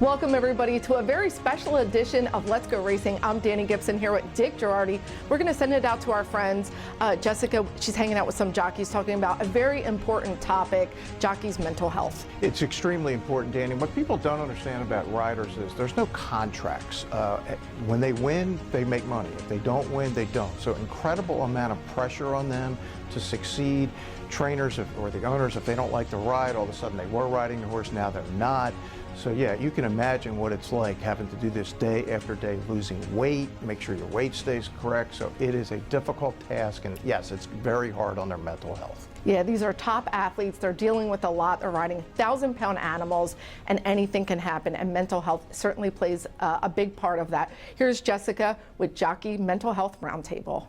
Welcome everybody to a very special edition of Let's Go Racing. I'm Dani Gibson here with Dick Jerardi. We're going to send it out to our friends. Jessica, she's hanging out with some jockeys talking about a very important topic, jockeys' mental health. It's extremely important, Dani. What people don't understand about riders is there's no contracts. When they win, they make money. If they don't win, they don't. So incredible amount of pressure on them to succeed. Trainers or the owners, if they don't like the ride, all of a sudden they were riding the horse, now they're not. So yeah, you can imagine what it's like having to do this day after day, losing weight, make sure your weight stays correct. So it is a difficult task, and yes, it's very hard on their mental health. Yeah, these are top athletes. They're dealing with a lot. They're riding 1,000-pound animals, and anything can happen, and mental health certainly plays a big part of that. Here's Jessica with Jockey Mental Health Roundtable.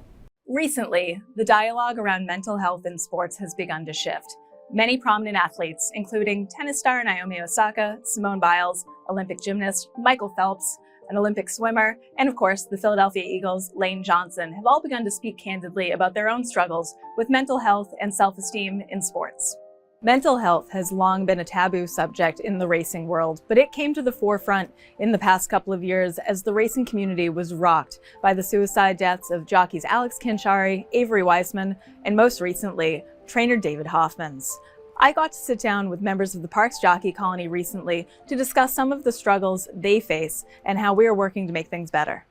Recently, the dialogue around mental health in sports has begun to shift. Many prominent athletes, including tennis star Naomi Osaka, Simone Biles, Olympic gymnast Michael Phelps, an Olympic swimmer, and of course the Philadelphia Eagles' Lane Johnson, have all begun to speak candidly about their own struggles with mental health and self-esteem in sports. Mental health has long been a taboo subject in the racing world, but it came to the forefront in the past couple of years as the racing community was rocked by the suicide deaths of jockeys Alex Canchari, Avery Weissman, and most recently, trainer David Hoffmans. I got to sit down with members of the Parx jockey colony recently to discuss some of the struggles they face and how we are working to make things better.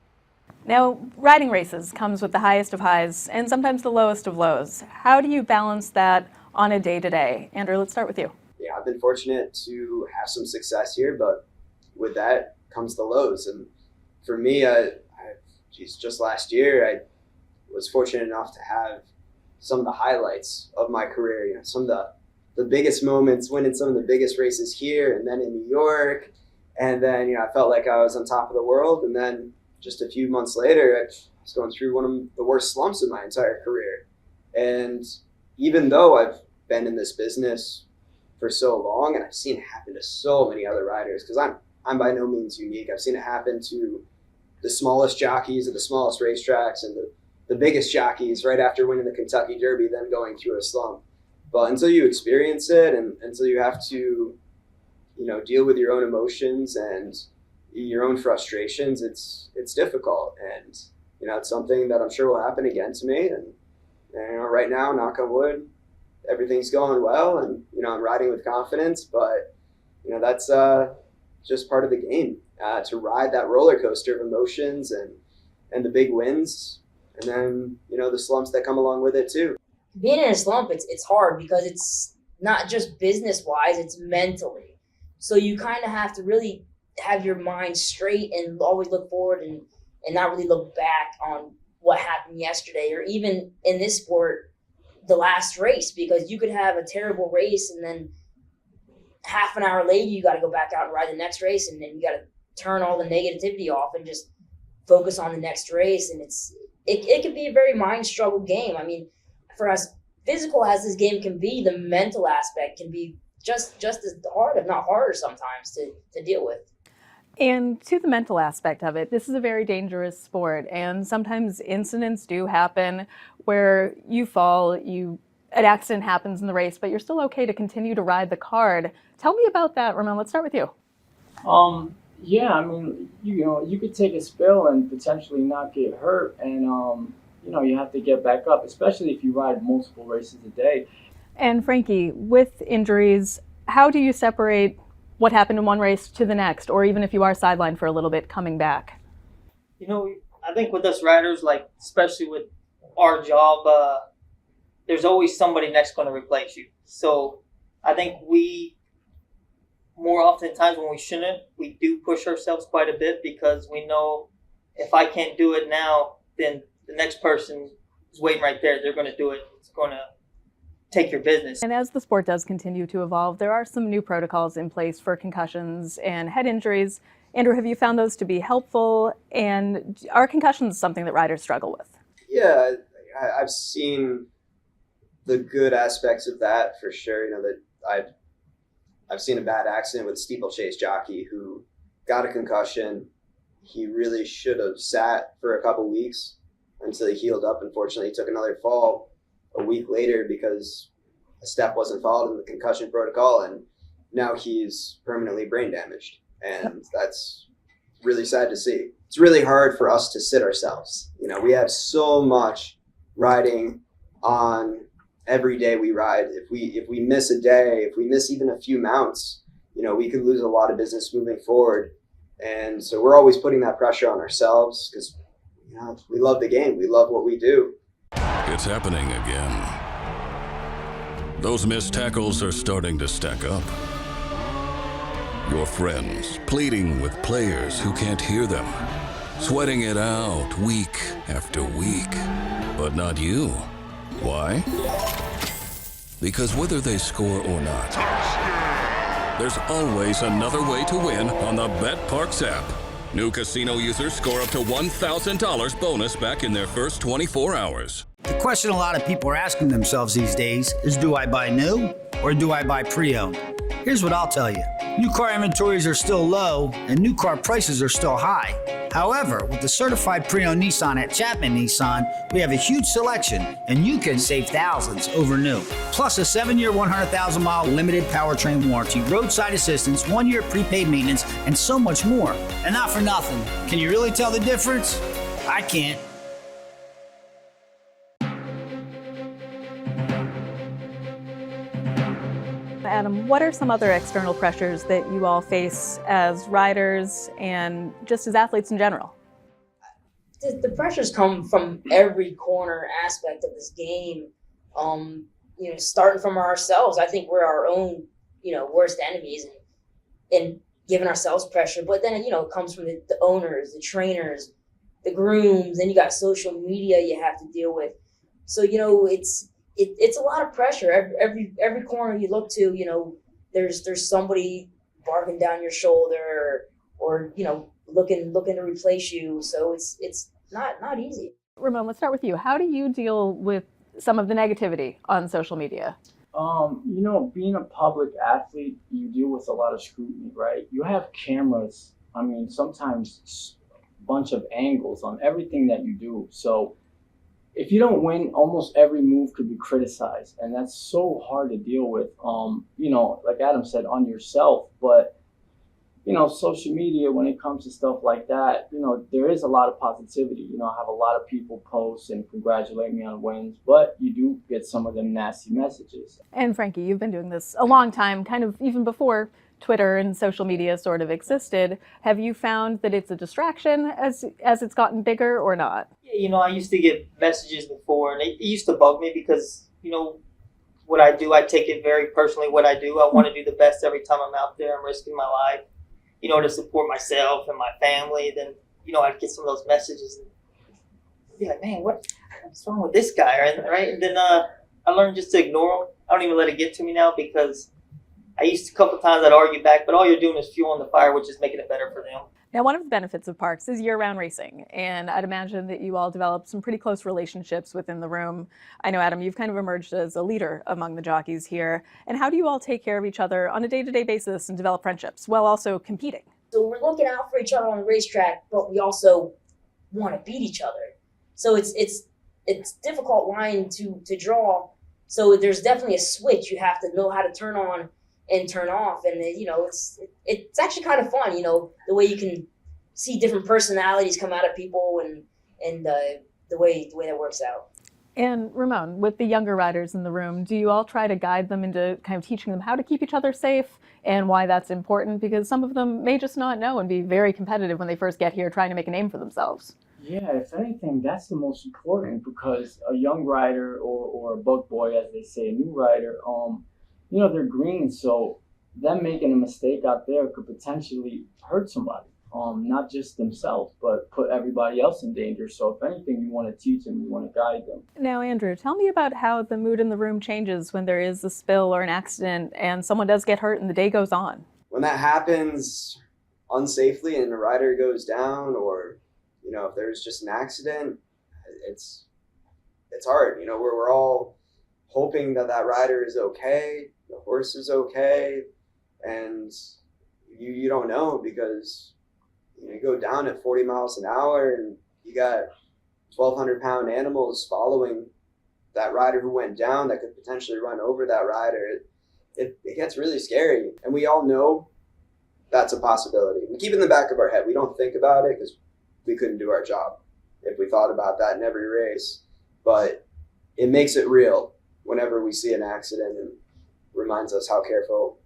Now, riding races comes with the highest of highs and sometimes the lowest of lows. How do you balance that on a day-to-day? Andrew, let's start with you. Yeah, I've been fortunate to have some success here, but with that comes the lows. And for me, just last year, I was fortunate enough to have some of the highlights of my career. You know, some of the biggest moments, winning some of the biggest races here, and then in New York, and then I felt like I was on top of the world. And then just a few months later, I was going through one of the worst slumps of my entire career. And even though I've been in this business for so long, and I've seen it happen to so many other riders, because I'm by no means unique. I've seen it happen to the smallest jockeys at the smallest racetracks and the biggest jockeys right after winning the Kentucky Derby, then going through a slump. But until you experience it, and until you have to, deal with your own emotions and your own frustrations, it's difficult. And it's something that I'm sure will happen again to me. And right now, knock on wood, everything's going well, and I'm riding with confidence. But that's just part of the game, to ride that roller coaster of emotions and the big wins, and then the slumps that come along with it too. Being in a slump, it's hard because it's not just business wise, it's mentally. So you kind of have to really have your mind straight and always look forward and not really look back on what happened yesterday, or even in this sport, the last race, because you could have a terrible race and then half an hour later you got to go back out and ride the next race, and then you got to turn all the negativity off and just focus on the next race. And it can be a very mind struggle game. I mean, for as physical as this game can be, the mental aspect can be just as hard, if not harder sometimes, to deal with. And to the mental aspect of it, this is a very dangerous sport, and sometimes incidents do happen where you fall, an accident happens in the race, but you're still okay to continue to ride the card. Tell me about that, Ramon. Let's start with you. Yeah, I mean, you could take a spill and potentially not get hurt, and you have to get back up, especially if you ride multiple races a day. And Frankie, with injuries, how do you separate what happened in one race to the next, or even if you are sidelined for a little bit, coming back? I think with us riders, like especially with our job, there's always somebody next going to replace you. So I think we, more often times when we shouldn't, we do push ourselves quite a bit, because we know if I can't do it now, then the next person is waiting right there. They're going to do it. It's going to take your business. And as the sport does continue to evolve, there are some new protocols in place for concussions and head injuries. Andrew, have you found those to be helpful? And are concussions something that riders struggle with? Yeah, I've seen the good aspects of that for sure. That I've seen a bad accident with a steeplechase jockey who got a concussion. He really should have sat for a couple weeks until he healed up. Unfortunately, he took another fall a week later because a step wasn't followed in the concussion protocol, and now he's permanently brain damaged. And that's really sad to see. It's really hard for us to sit ourselves. You know, we have so much riding on every day we ride. If we miss a day, if we miss even a few mounts, you know, we could lose a lot of business moving forward. And so we're always putting that pressure on ourselves because, you know, we love the game. We love what we do. It's happening again. Those missed tackles are starting to stack up. Your friends pleading with players who can't hear them, sweating it out week after week. But not you. Why? Because whether they score or not, there's always another way to win on the Parx app. New casino users score up to $1,000 bonus back in their first 24 hours. The question a lot of people are asking themselves these days is, do I buy new or do I buy pre-owned? Here's what I'll tell you. New car inventories are still low and new car prices are still high. However, with the certified pre-owned Nissan at Chapman Nissan, we have a huge selection and you can save thousands over new. Plus a 7-year, 100,000-mile limited powertrain warranty, roadside assistance, 1-year prepaid maintenance, and so much more. And not for nothing. Can you really tell the difference? I can't. Adam, what are some other external pressures that you all face as riders and just as athletes in general? The pressures come from every corner aspect of this game. You know, starting from ourselves. I think we're our own, you know, worst enemies and giving ourselves pressure. But then, you know, it comes from the owners, the trainers, the grooms. Then you got social media you have to deal with. So, you know, it's a lot of pressure. Every corner you look to, you know, there's somebody barking down your shoulder or you know, looking to replace you. So it's not easy. Ramon, let's start with you. How do you deal with some of the negativity on social media? You know, being a public athlete, you deal with a lot of scrutiny, right? You have cameras, I mean, sometimes a bunch of angles on everything that you do. So if you don't win, almost every move could be criticized, and that's so hard to deal with. You know, like Adam said, on yourself, but you know, social media, when it comes to stuff like that, you know, there is a lot of positivity. You know, I have a lot of people post and congratulate me on wins, but you do get some of them nasty messages. And Frankie, you've been doing this a long time, kind of even before Twitter and social media sort of existed. Have you found that it's a distraction as it's gotten bigger or not? You know, I used to get messages before, and it used to bug me because, you know, what I do, I take it very personally. What I do, I want to do the best every time I'm out there. I'm risking my life, you know, to support myself and my family. Then, you know, I'd get some of those messages and be like, man, what's wrong with this guy, right? And then I learned just to ignore them. I don't even let it get to me now because I used to, a couple times I'd argue back, but all you're doing is fueling the fire, which is making it better for them. Now, one of the benefits of Parx is year-round racing, and I'd imagine that you all develop some pretty close relationships within the room. I know, Adam, you've kind of emerged as a leader among the jockeys here. And how do you all take care of each other on a day-to-day basis and develop friendships while also competing? So we're looking out for each other on the racetrack, but we also want to beat each other. So it's difficult line to draw. So there's definitely a switch you have to know how to turn on and turn off, and you know, it's actually kind of fun, you know, the way you can see different personalities come out of people and the way that works out. And Ramon, with the younger riders in the room, do you all try to guide them into kind of teaching them how to keep each other safe and why that's important? Because some of them may just not know and be very competitive when they first get here trying to make a name for themselves. Yeah, if anything, that's the most important, because a young rider or a bug boy, as they say, a new rider, you know, they're green, so them making a mistake out there could potentially hurt somebody, not just themselves, but put everybody else in danger. So if anything, you want to teach them, you want to guide them. Now, Andrew, tell me about how the mood in the room changes when there is a spill or an accident and someone does get hurt and the day goes on. When that happens unsafely and a rider goes down, or, you know, if there's just an accident, it's hard. You know, we're all hoping that rider is okay, the horse is okay, and you don't know, because you go down at 40 miles an hour and you got 1,200-pound animals following that rider who went down that could potentially run over that rider. It gets really scary, and we all know that's a possibility. We keep it in the back of our head. We don't think about it because we couldn't do our job if we thought about that in every race. But it makes it real whenever we see an accident and reminds us how careful,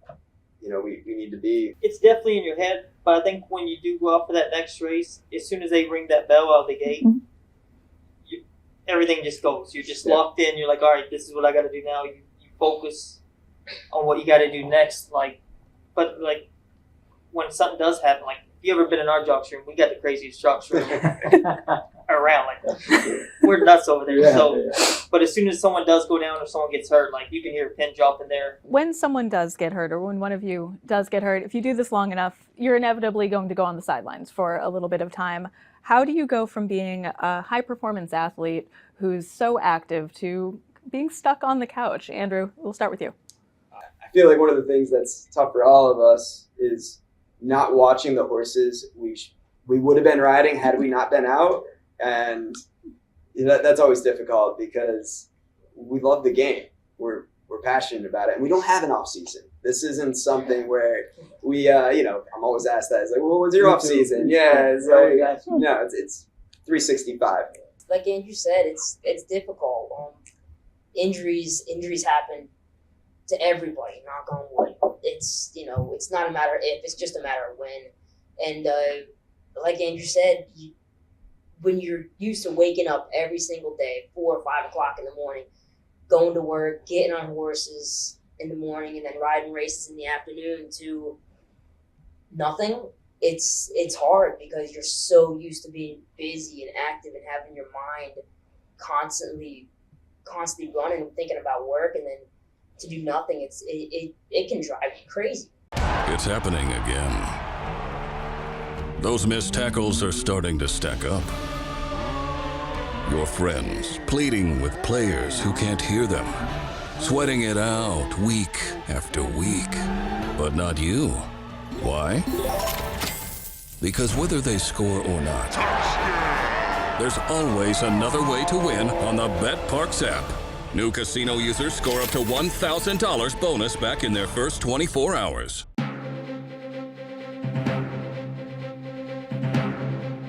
we need to be. It's definitely in your head, but I think when you do go out for that next race, as soon as they ring that bell out of the gate, everything just goes. You're just locked in. You're like, all right, this is what I got to do now. You focus on what you got to do next. But when something does happen, if you ever been in our jocks room, we got the craziest jocks room around. We're nuts over there. But as soon as someone does go down or someone gets hurt, you can hear a pin drop in there. When someone does get hurt, or when one of you does get hurt, if you do this long enough, you're inevitably going to go on the sidelines for a little bit of time. How do you go from being a high-performance athlete who's so active to being stuck on the couch? Andrew, we'll start with you. I feel like one of the things that's tough for all of us is not watching the horses we would have been riding had we not been out. And that's always difficult because we love the game. We're passionate about it. And we don't have an off season. This isn't something where we, I'm always asked that. It's like, well, what's your off season? Yeah, it's no, it's 365. Like Andrew said, it's difficult. Injuries happen to everybody. Knock on wood. It's not a matter if, it's just a matter of when. And like Andrew said, when you're used to waking up every single day, 4 or 5 o'clock in the morning, going to work, getting on horses in the morning, and then riding races in the afternoon to nothing, it's hard because you're so used to being busy and active and having your mind constantly running and thinking about work, and then to do nothing, it can drive you crazy. It's happening again. Those missed tackles are starting to stack up. Your friends pleading with players who can't hear them, sweating it out week after week. But not you. Why? Because whether they score or not, there's always another way to win on the Parx app. New casino users score up to $1,000 bonus back in their first 24 hours.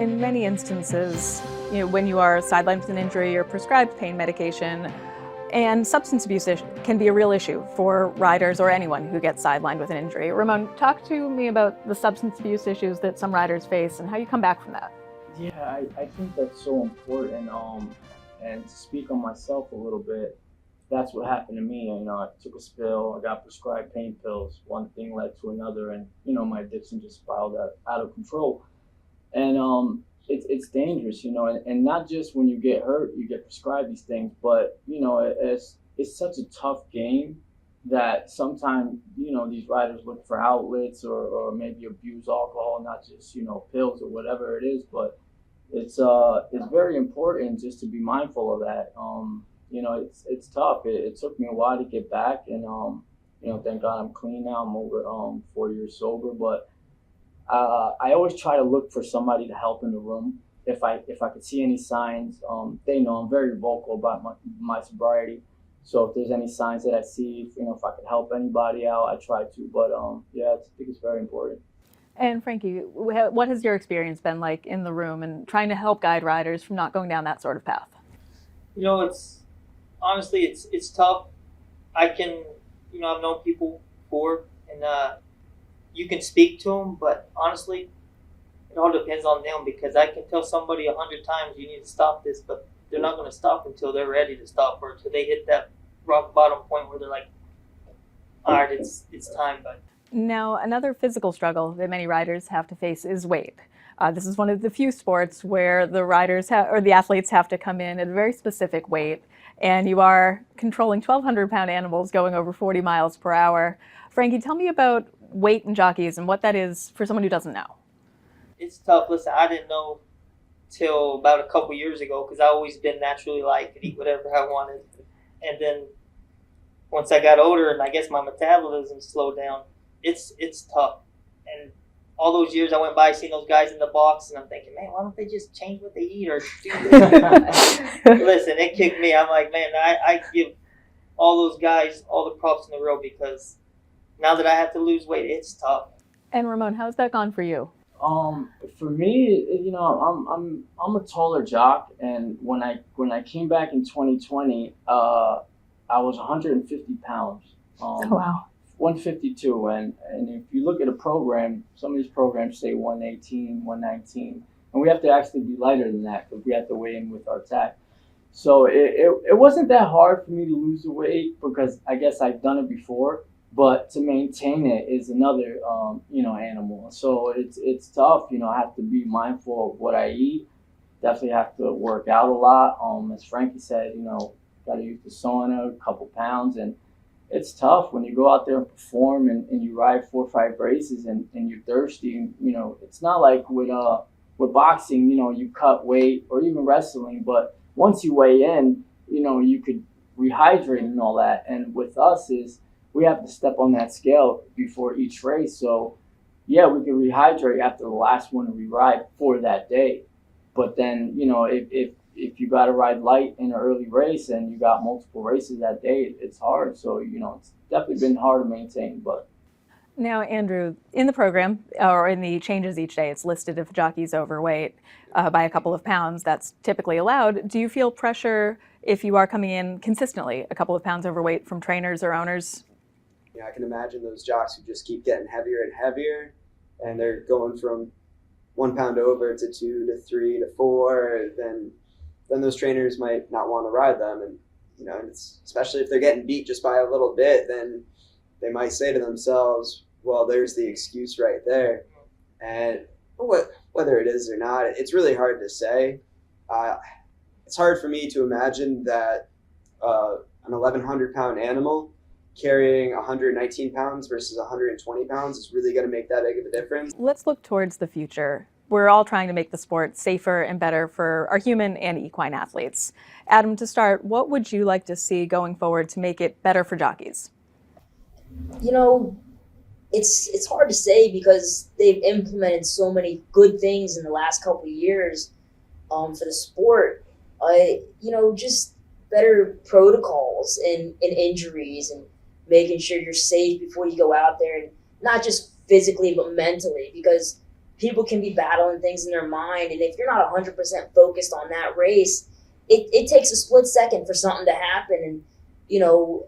In many instances, when you are sidelined with an injury, you're prescribed pain medication, and substance abuse can be a real issue for riders or anyone who gets sidelined with an injury. Ramon, talk to me about the substance abuse issues that some riders face and how you come back from that. Yeah, I think that's so important. And to speak on myself a little bit, that's what happened to me. I took a spill, I got prescribed pain pills. One thing led to another, and my addiction just spiraled out of control. And it's dangerous, and not just when you get hurt, you get prescribed these things, but it's such a tough game that sometimes these riders look for outlets or maybe abuse alcohol, not just pills or whatever it is. But it's very important just to be mindful of that. It's tough. It took me a while to get back, and thank God I'm clean now. I'm over 4 years sober, but I always try to look for somebody to help in the room. If I could see any signs, they know I'm very vocal about my sobriety. So if there's any signs that I see, if I could help anybody out, I try to. But I think it's very important. And Frankie, what has your experience been like in the room and trying to help guide riders from not going down that sort of path? It's honestly, it's tough. I've known people before, and you can speak to them, but honestly, it all depends on them, because I can tell somebody 100 times you need to stop this, but they're not going to stop until they're ready to stop, or until they hit that rock bottom point where they're like, all right, it's time. But now, another physical struggle that many riders have to face is weight. This is one of the few sports where the riders or the athletes have to come in at a very specific weight, and you are controlling 1,200-pound animals going over 40 miles per hour. Frankie, tell me about weight and jockeys and what that is for someone who doesn't know. It's tough. Listen, I didn't know till about a couple years ago, because I've always been naturally light, could eat whatever I wanted. And then once I got older and I guess my metabolism slowed down, it's tough. And all those years I went by seeing those guys in the box, and I'm thinking, man, why don't they just change what they eat or do this? Listen, it kicked me. I'm like, man, I give all those guys all the props in the world, because now that I have to lose weight, it's tough. And Ramon, how's that gone for you? For me, you know, I'm a taller jock, and when I came back in 2020, I was 150 pounds. Oh, wow. 152, and if you look at a program, some of these programs say 118, 119, and we have to actually be lighter than that because we have to weigh in with our tack. So it wasn't that hard for me to lose the weight because I guess I've done it before, but to maintain it is another animal. So it's tough. You know, I have to be mindful of what I eat. Definitely have to work out a lot. As Frankie said, you know, got to use the sauna, a couple pounds, and it's tough when you go out there and perform and you ride 4 or 5 races and you're thirsty. And, you know, it's not like with boxing, you know, you cut weight or even wrestling, but once you weigh in, you know, you could rehydrate and all that. And with us is we have to step on that scale before each race. So yeah, we can rehydrate after the last one we ride for that day. But then, you know, if you got to ride light in an early race and you got multiple races that day, it's hard. So, you know, it's definitely been hard to maintain. But now, Andrew, in the program or in the changes each day, it's listed if a jockey's overweight by a couple of pounds. That's typically allowed. Do you feel pressure if you are coming in consistently a couple of pounds overweight from trainers or owners? Yeah, I can imagine those jocks who just keep getting heavier and heavier, and they're going from 1 pound over to 2 to 3 to 4. Then those trainers might not want to ride them, and you know, it's, especially if they're getting beat just by a little bit, then they might say to themselves, "Well, there's the excuse right there." And whether it is or not, it's really hard to say. It's hard for me to imagine that an 1,100-pound animal carrying 119 pounds versus 120 pounds is really going to make that big of a difference. Let's look towards the future. We're all trying to make the sport safer and better for our human and equine athletes. Adam, to start, what would you like to see going forward to make it better for jockeys? You know, it's hard to say because they've implemented so many good things in the last couple of years for the sport. You know, just better protocols and injuries and making sure you're safe before you go out there, and not just physically but mentally, because people can be battling things in their mind, and if you're not 100% focused on that race, it takes a split second for something to happen, and you know,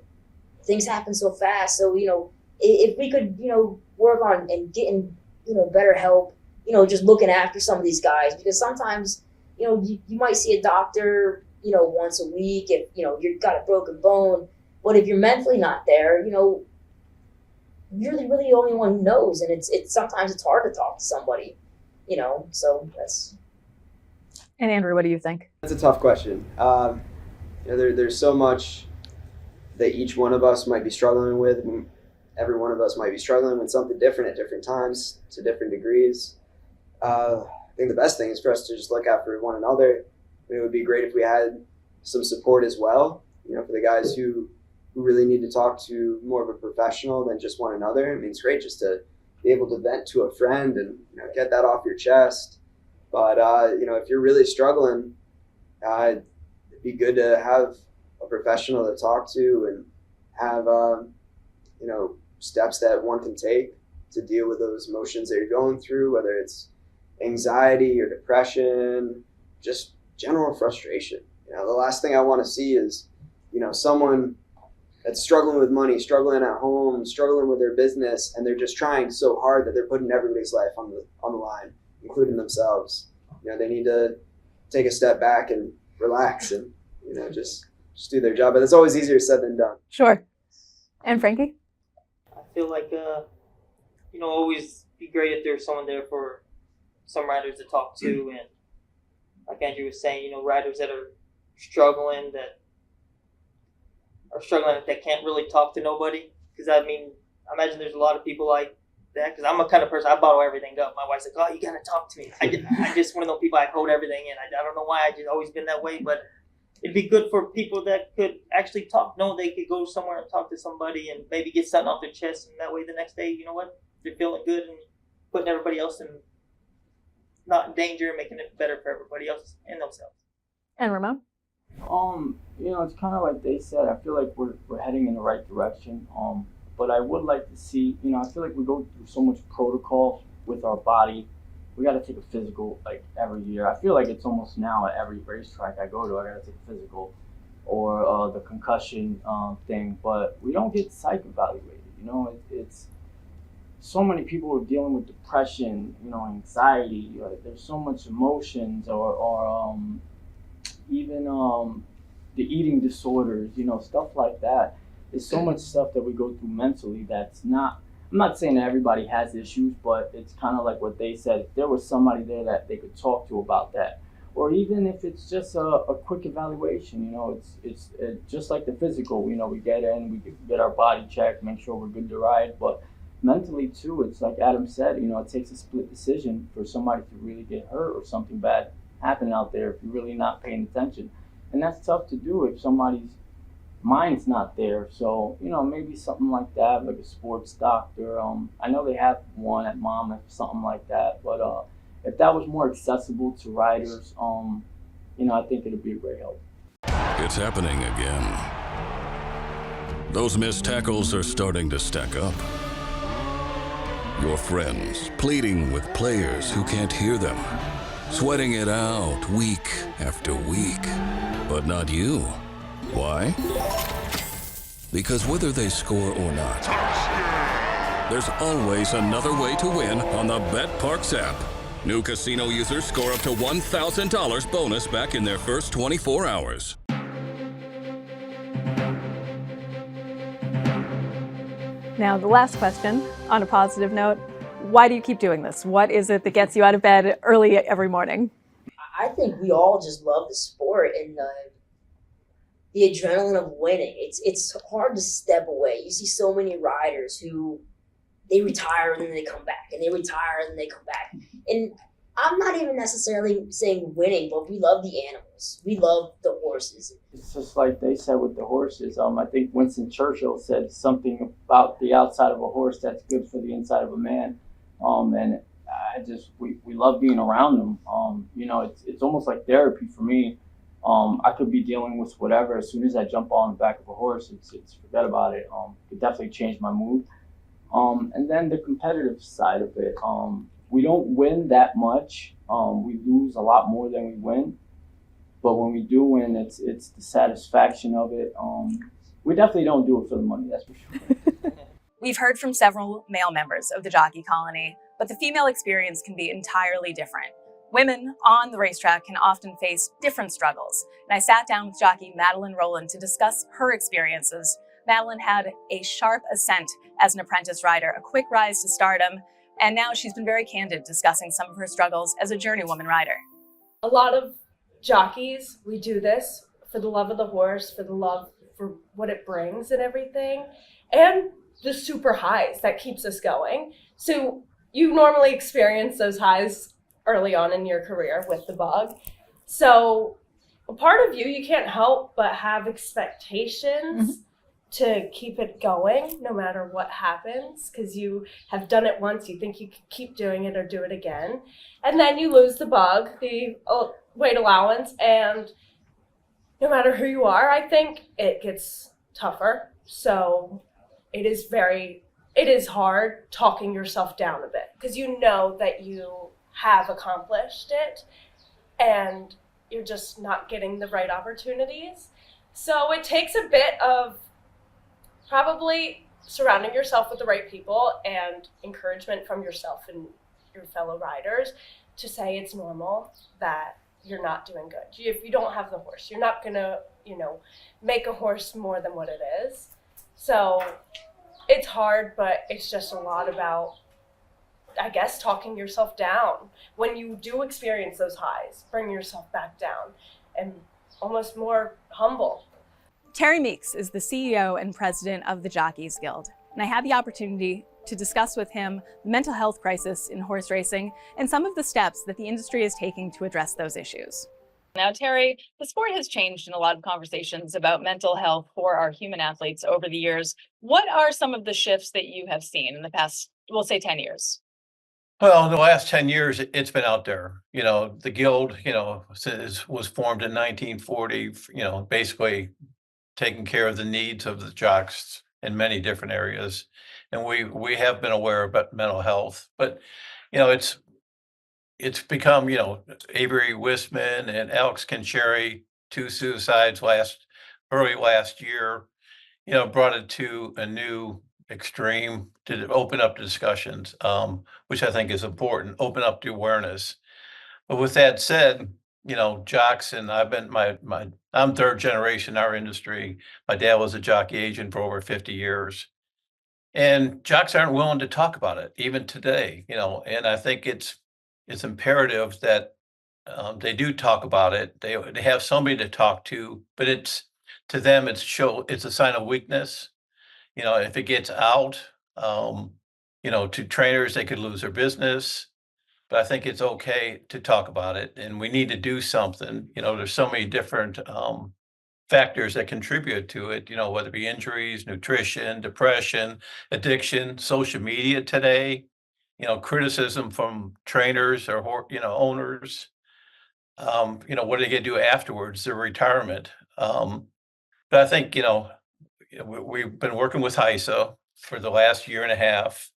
things happen so fast. So you know, if we could, you know, work on and getting, you know, better help, you know, just looking after some of these guys, because sometimes, you know, you might see a doctor, you know, once a week if, you know, you've got a broken bone, but if you're mentally not there, you know, you're really the only one who knows, and it's sometimes it's hard to talk to somebody, you know. So that's. And Andrew, what do you think? That's a tough question. You know, there's so much that each one of us might be struggling with. Every one of us might be struggling with something different at different times to different degrees. I think the best thing is for us to just look out for one another. I mean, it would be great if we had some support as well, you know, for the guys who really need to talk to more of a professional than just one another. I mean, it's great just to be able to vent to a friend and, you know, get that off your chest. But, you know, if you're really struggling, it'd be good to have a professional to talk to and have, you know, steps that one can take to deal with those emotions that you're going through, whether it's anxiety or depression, just general frustration. You know, the last thing I want to see is, you know, someone that's struggling with money, struggling at home, struggling with their business, and they're just trying so hard that they're putting everybody's life on the line, including themselves. You know, they need to take a step back and relax and, you know, just do their job. But it's always easier said than done. Sure. And Frankie? I feel like, you know, always be great if there's someone there for some riders to talk to. And like Andrew was saying, you know, riders that are struggling, that can't really talk to nobody. Because, I mean, I imagine there's a lot of people like that. Because I'm a kind of person, I bottle everything up. My wife's like, "Oh, you got to talk to me." I just one of those people, I hold everything in. I don't know why, I just always been that way. But it'd be good for people that could actually talk. No, they could go somewhere and talk to somebody and maybe get something off their chest. And that way the next day, you know what, they're feeling good and putting everybody else in, not in danger, and making it better for everybody else and themselves. And Ramon? You know, it's kind of like they said. I feel like we're heading in the right direction. but I would like to see, I feel like we go through so much protocol with our body. We got to take a physical like every year. I feel like it's almost now at every racetrack I go to, I got to take a physical or the concussion thing, but we don't get psych evaluated. It's so many people are dealing with depression, anxiety. There's so much emotions, or even the eating disorders, stuff like that. There's so much stuff that we go through mentally that's not. I'm not saying that everybody has issues, but it's kind of like what they said. If there was somebody there that they could talk to about that, or even if it's just a quick evaluation, it's just like the physical. We get in, we get our body checked, make sure we're good to ride. But mentally too, it's like Adam said. It takes a split decision for somebody to really get hurt or something bad happen out there if you're really not paying attention, and that's tough to do if somebody's mind's not there. So maybe something like that, like a sports doctor. I know they have one at Monmouth, something like that, but if that was more accessible to riders, I think it'd be a great help. It's happening again. Those missed tackles are starting to stack up. Your friends pleading with players who can't hear them, sweating it out week after week, but not you. Why? Because whether they score or not, there's always another way to win on the Parx app. New casino users score up to $1,000 bonus back in their first 24 hours. Now, the last question, on a positive note, why do you keep doing this? What is it that gets you out of bed early every morning? I think we all just love the sport and the adrenaline of winning. It's hard to step away. You see so many riders who they retire and then they come back, and they retire and then they come back. And I'm not even necessarily saying winning, but we love the animals. We love the horses. It's just like they said with the horses. I think Winston Churchill said something about the outside of a horse that's good for the inside of a man. And we love being around them. It's almost like therapy for me. I could be dealing with whatever. As soon as I jump on the back of a horse, it's forget about it. Could definitely change my mood. And then the competitive side of it. We don't win that much. We lose a lot more than we win. But when we do win, it's the satisfaction of it. We definitely don't do it for the money, that's for sure. We've heard from several male members of the jockey colony, but the female experience can be entirely different. Women on the racetrack can often face different struggles, and I sat down with jockey Madeline Rowland to discuss her experiences. Madeline had a sharp ascent as an apprentice rider, a quick rise to stardom, and now she's been very candid discussing some of her struggles as a journeywoman rider. A lot of jockeys, we do this for the love of the horse, for the love for what it brings and everything, and the super highs that keeps us going. So you normally experience those highs early on in your career with the bug. So a part of you can't help but have expectations to keep it going no matter what happens, because you have done it once, you think you can keep doing it or do it again. And then you lose the bug, the weight allowance, and no matter who you are, I think it gets tougher. So it is hard talking yourself down a bit, because you know that you have accomplished it and you're just not getting the right opportunities. So it takes a bit of probably surrounding yourself with the right people and encouragement from yourself and your fellow riders to say it's normal that you're not doing good. If you don't have the horse, you're not gonna, make a horse more than what it is. So it's hard, but it's just a lot about, I guess, talking yourself down. When you do experience those highs, bring yourself back down and almost more humble. Terry Meeks is the CEO and president of the Jockeys Guild, and I had the opportunity to discuss with him the mental health crisis in horse racing and some of the steps that the industry is taking to address those issues. Now, Terry, the sport has changed in a lot of conversations about mental health for our human athletes over the years. What are some of the shifts that you have seen in the past, we'll say 10 years? Well, the last 10 years, it's been out there. The Guild, was formed in 1940, basically taking care of the needs of the jocks in many different areas. And we have been aware about mental health, but it's become, Avery Wisman and Alex Kincherry, 2 suicides early last year, brought it to a new extreme to open up the discussions, which I think is important, open up the awareness. But with that said, jocks, and I'm third generation in our industry. My dad was a jockey agent for over 50 years. And jocks aren't willing to talk about it, even today, and I think it's imperative that they do talk about it. They have somebody to talk to, but to them, it's a sign of weakness. If it gets out, to trainers, they could lose their business. But I think it's okay to talk about it, and we need to do something. There's so many different factors that contribute to it, whether it be injuries, nutrition, depression, addiction, social media today, criticism from trainers or, owners. What are they going to do afterwards, their retirement? But I think, we've been working with HISA for the last year and a half,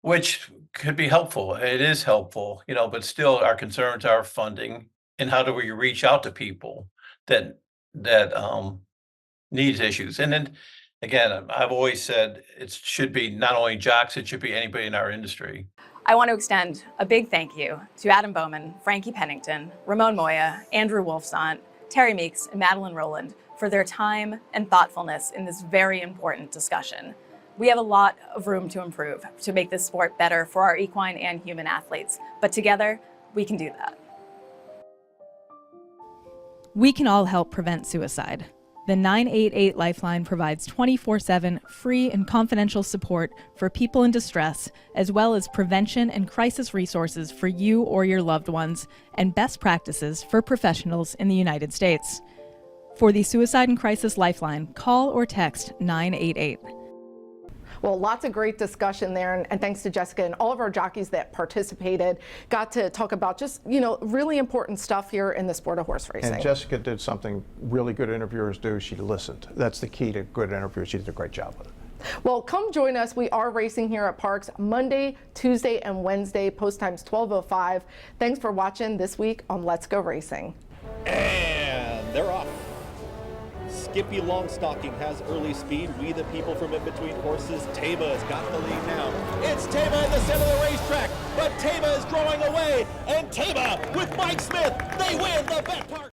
which could be helpful. It is helpful, but still our concerns are funding and how do we reach out to people that needs issues. And then again, I've always said it should be not only jocks, it should be anybody in our industry. I want to extend a big thank you to Adam Bowman, Frankie Pennington, Ramon Moya, Andrew Wolfsont, Terry Meeks, and Madeline Rowland for their time and thoughtfulness in this very important discussion. We have a lot of room to improve to make this sport better for our equine and human athletes, but together we can do that. We can all help prevent suicide. The 988 Lifeline provides 24/7 free and confidential support for people in distress, as well as prevention and crisis resources for you or your loved ones, and best practices for professionals in the United States. For the Suicide and Crisis Lifeline, call or text 988. Well, lots of great discussion there, and thanks to Jessica and all of our jockeys that participated, got to talk about just, really important stuff here in the sport of horse racing. And Jessica did something really good interviewers do. She listened. That's the key to good interviews. She did a great job with it. Well, come join us. We are racing here at Parx Monday, Tuesday, and Wednesday, post times 12:05. Thanks for watching this week on Let's Go Racing. And they're off. Skippy Longstocking has early speed. We the people from in between horses. Taba has got the lead now. It's Taba in the center of the racetrack, but Taba is drawing away, and Taba with Mike Smith, they win the Bet Park.